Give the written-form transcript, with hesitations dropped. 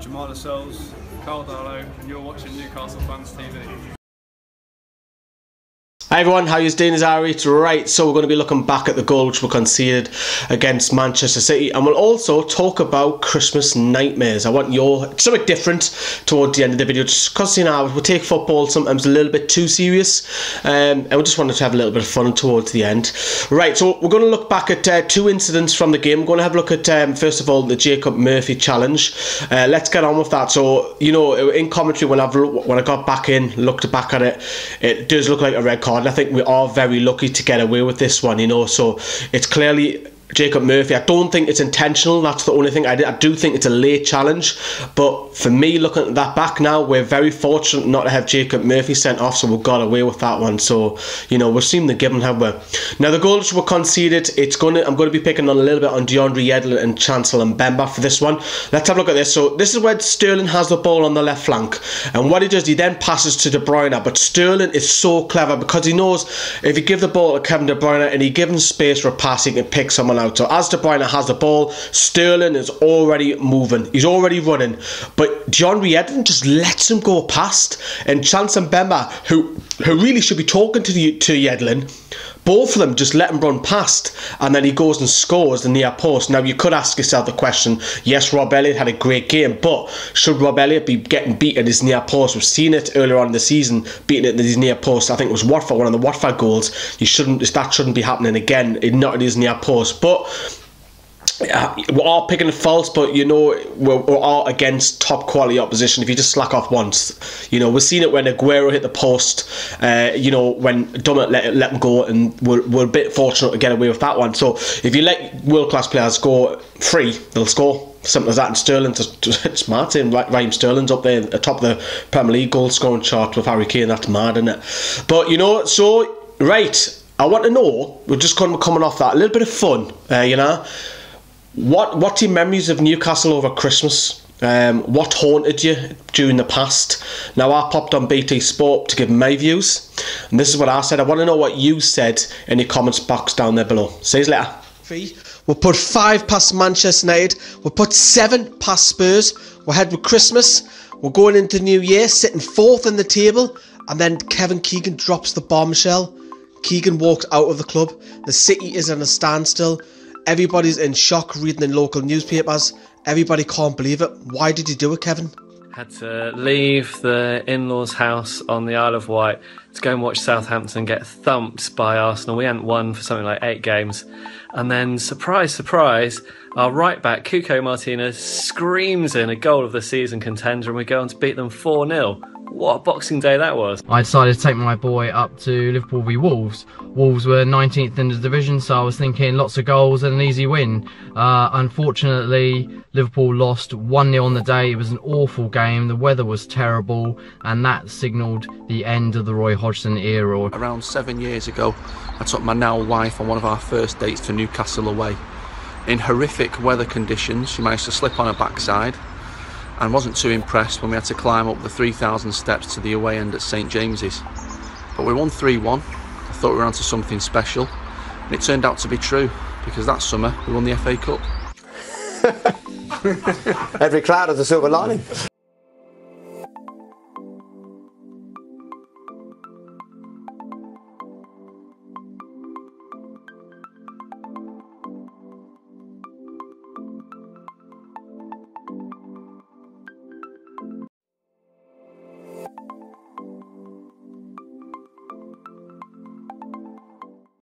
Jamal Lascelles, Carl Darlow, and you're watching Newcastle Fans TV. Hi everyone, how you doing? It's Ari. Right, so we're going to be looking back at the goal which were conceded against Manchester City, and we'll also talk about Christmas nightmares. I want something different towards the end of the video, just because, you know, we take football sometimes a little bit too serious, and we just wanted to have a little bit of fun towards the end. Right, so we're going to look back at two incidents from the game. We're going to have a look at, first of all, the Jacob Murphy challenge. Let's get on with that. So, you know, in commentary, when I got back in, looked back at it, it does look like a red card. I think we are very lucky to get away with this one, you know, so it's clearly Jacob Murphy. I don't think it's intentional, that's the only thing. I do think it's a late challenge, but for me, looking at that back now, we're very fortunate not to have Jacob Murphy sent off, so we got away with that one. So, you know, we've seen the given, have we? Now, the goals were conceded. I'm going to be picking on a little bit on DeAndre Yedlin and Chancellor Mbemba for this one. Let's have a look at this. So this is where Sterling has the ball on the left flank, and what he does, he then passes to De Bruyne, but Sterling is so clever because he knows if you give the ball to Kevin De Bruyne and he gives him space for a pass, he can pick someone out. So as De Bruyne has the ball, Sterling is already moving, he's already running, but DeAndre Yedlin just lets him go past, and Chancellor Mbemba, who really should be talking to Yedlin, both of them just let him run past, and then he goes and scores the near post. Now you could ask yourself the question, yes, Rob Elliott had a great game, but should Rob Elliott be getting beat at his near post? We've seen it earlier on in the season, beating it at his near post. I think it was Watford, one of the Watford goals. That shouldn't be happening again, not at his near post. But we are picking false, but you know, we are against top quality opposition. If you just slack off once, you know, we've seen it when Aguero hit the post, you know, when Dummett let him go, and we're a bit fortunate to get away with that one. So if you let world class players go free, they'll score. Simple as that. And Sterling, it's mad saying Raheem Sterling's up there at top of the Premier League goal scoring chart with Harry Kane. That's mad, isn't it? But you know, so right, I want to know, we're just coming off that, a little bit of fun, you know. What's your memories of Newcastle over Christmas? What haunted you during the past? Now, I popped on BT Sport to give my views, and this is what I said. I want to know what you said in your comments box down there below. See you later. We'll put 5 past Manchester United. We'll put 7 past Spurs. We're ahead with Christmas. We're going into New Year, sitting 4th in the table, and then Kevin Keegan drops the bombshell. Keegan walks out of the club. The city is in a standstill. Everybody's in shock reading in local newspapers. Everybody can't believe it. Why did you do it, Kevin? Had to leave the in-laws' house on the Isle of Wight to go and watch Southampton get thumped by Arsenal. We hadn't won for something like 8 games. And then, surprise, surprise, our right back, Cuco Martinez, screams in a goal of the season contender, and we go on to beat them 4-0. What a Boxing Day that was. I decided to take my boy up to Liverpool v Wolves. Wolves were 19th in the division, so I was thinking lots of goals and an easy win. Unfortunately, Liverpool lost 1-0 on the day. It was an awful game, the weather was terrible, and that signalled the end of the Roy Hodgson era. Around 7 years ago, I took my now wife on one of our first dates to Newcastle away. In horrific weather conditions, she managed to slip on her backside, and wasn't too impressed when we had to climb up the 3,000 steps to the away end at St James's. But we won 3-1. I thought we were onto something special, and it turned out to be true, because that summer we won the FA Cup. Every cloud has a silver lining.